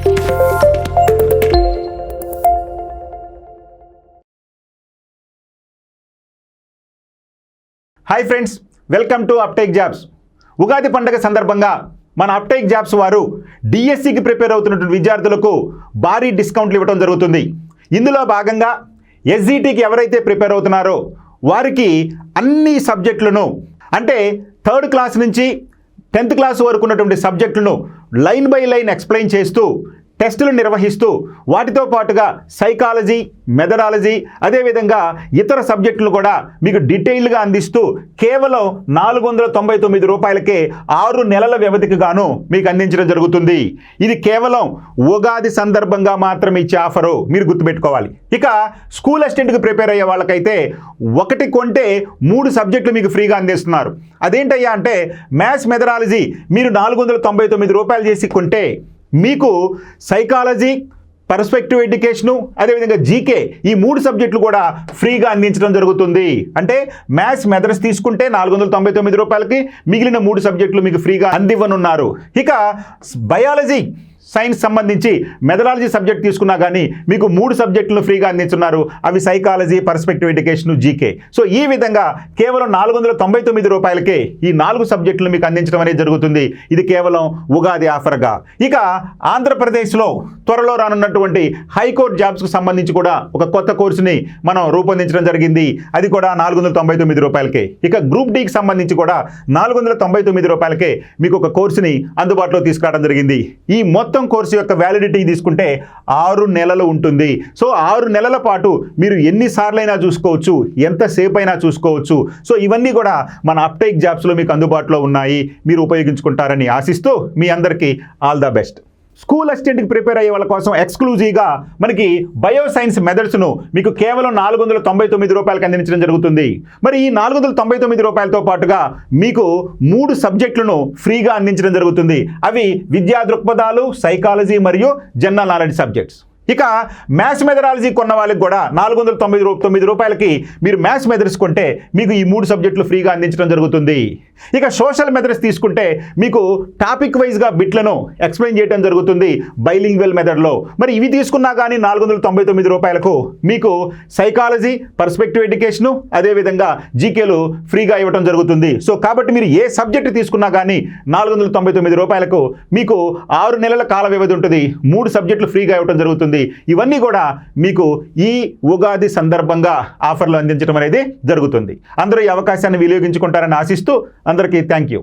Hi friends, welcome to uptake jobs. Ugadi పండుగ సందర్భంగా మన అప్టేక్ జాబ్స్ వారు డిఎస్సికి ప్రిపేర్ అవుతున్నటువంటి విద్యార్థులకు భారీ డిస్కౌంట్లు ఇవ్వడం జరుగుతుంది. ఇందులో భాగంగా ఎస్జిటికి ఎవరైతే ప్రిపేర్ అవుతున్నారో వారికి అన్ని సబ్జెక్టులను, అంటే 3rd క్లాస్ నుంచి 10th క్లాస్ వరకు ఉన్నటువంటి సబ్జెక్టులను లైన్ బై లైన్ ఎక్స్ప్లెయిన్ చేస్తూ టెస్టులు నిర్వహిస్తూ వాటితో పాటుగా సైకాలజీ, మెథడాలజీ, అదేవిధంగా ఇతర సబ్జెక్టులు కూడా మీకు డీటెయిల్గా అందిస్తూ కేవలం 499 రూపాయలకే 6 నెలల వ్యవధికి గాను మీకు అందించడం జరుగుతుంది. ఇది కేవలం ఉగాది సందర్భంగా మాత్రమే ఇచ్చే ఆఫరు, మీరు గుర్తుపెట్టుకోవాలి. ఇక స్కూల్ అసిస్టెంట్కి ప్రిపేర్ అయ్యే వాళ్ళకైతే ఒకటి కొంటే 3 సబ్జెక్టులు మీకు ఫ్రీగా అందిస్తున్నారు. అదేంటయ్యా అంటే మ్యాథ్స్, మెథడాలజీ మీరు 499 రూపాయలు చేసి కొంటే మీకు సైకాలజీ, పర్స్పెక్టివ్ ఎడ్యుకేషను, అదేవిధంగా జీకే ఈ 3 సబ్జెక్టులు కూడా ఫ్రీగా అందించడం జరుగుతుంది. అంటే మ్యాథ్స్, మెథడ్స్ తీసుకుంటే 499 రూపాయలకి మిగిలిన 3 సబ్జెక్టులు మీకు ఫ్రీగా అందివ్వనున్నారు. ఇక బయాలజీ, సైన్స్ సంబంధించి మెథడాలజీ సబ్జెక్ట్ తీసుకున్నా కానీ మీకు 3 సబ్జెక్టులను ఫ్రీగా అందించున్నారు. అవి psychology, perspective education, GK. So ఈ విధంగా కేవలం 499 రూపాయలకే ఈ 4 సబ్జెక్టులు మీకు అందించడం అనేది జరుగుతుంది. ఇది కేవలం ఉగాది ఆఫర్గా. ఇక ఆంధ్రప్రదేశ్లో త్వరలో రానున్నటువంటి హైకోర్టు జాబ్స్కు సంబంధించి కూడా ఒక కొత్త కోర్సుని మనం రూపొందించడం జరిగింది. అది కూడా 499 రూపాయలకే. ఇక గ్రూప్ డికి సంబంధించి కూడా 499 రూపాయలకే మీకు ఒక కోర్సుని అందుబాటులో తీసుకురావడం జరిగింది. ఈ మొత్తం కోర్సు యొక్క వ్యాలిడిటీ తీసుకుంటే 6 నెలలు ఉంటుంది. సో 6 నెలల పాటు మీరు ఎన్నిసార్లైనా చూసుకోవచ్చు, ఎంతసేపు అయినా చూసుకోవచ్చు. సో ఇవన్నీ కూడా మన అప్టేక్ జాబ్స్లో మీకు అందుబాటులో ఉన్నాయి. మీరు ఉపయోగించుకుంటారని ఆశిస్తూ మీ అందరికీ ఆల్ ద బెస్ట్. స్కూల్ అసిస్టెంట్కి ప్రిపేర్ అయ్యే వాళ్ళ కోసం ఎక్స్క్లూజివ్గా మనకి బయోసైన్స్ మెథడ్స్ను మీకు కేవలం 499 రూపాయలకి అందించడం జరుగుతుంది. మరి ఈ 499 రూపాయలతో పాటుగా మీకు 3 సబ్జెక్టులను ఫ్రీగా అందించడం జరుగుతుంది. అవి విద్యా దృక్పథాలు, సైకాలజీ మరియు జనరల్ నాలెడ్జ్ సబ్జెక్ట్స్. ఇక మ్యాథ్స్, మెథడాలజీ కొన్న వాళ్ళకి కూడా 499 రూపాయలకి మీరు మ్యాథ్స్ మెథడ్స్ కొంటే మీకు ఈ 3 సబ్జెక్టులు ఫ్రీగా అందించడం జరుగుతుంది. ఇక సోషల్ మెథడ్స్ తీసుకుంటే మీకు టాపిక్ వైజ్గా బిట్లను ఎక్స్ప్లెయిన్ చేయడం జరుగుతుంది బైలింగ్వెల్ మెథడ్లో. మరి ఇవి తీసుకున్నా కానీ 499 రూపాయలకు మీకు సైకాలజీ, పర్స్పెక్టివ్ ఎడ్యుకేషను, అదేవిధంగా జీకేలు ఫ్రీగా ఇవ్వడం జరుగుతుంది. సో కాబట్టి మీరు ఏ సబ్జెక్ట్ తీసుకున్నా కానీ 499 రూపాయలకు మీకు 6 నెలల కాల వ్యవధి ఉంటుంది. 3 సబ్జెక్టులు ఫ్రీగా ఇవ్వడం జరుగుతుంది. ఇవన్నీ కూడా మీకు ఈ ఉగాది సందర్భంగా ఆఫర్లు అందించడం అనేది జరుగుతుంది. అందరూ ఈ అవకాశాన్ని వినియోగించుకుంటారని ఆశిస్తూ అందరికీ థ్యాంక్ యూ.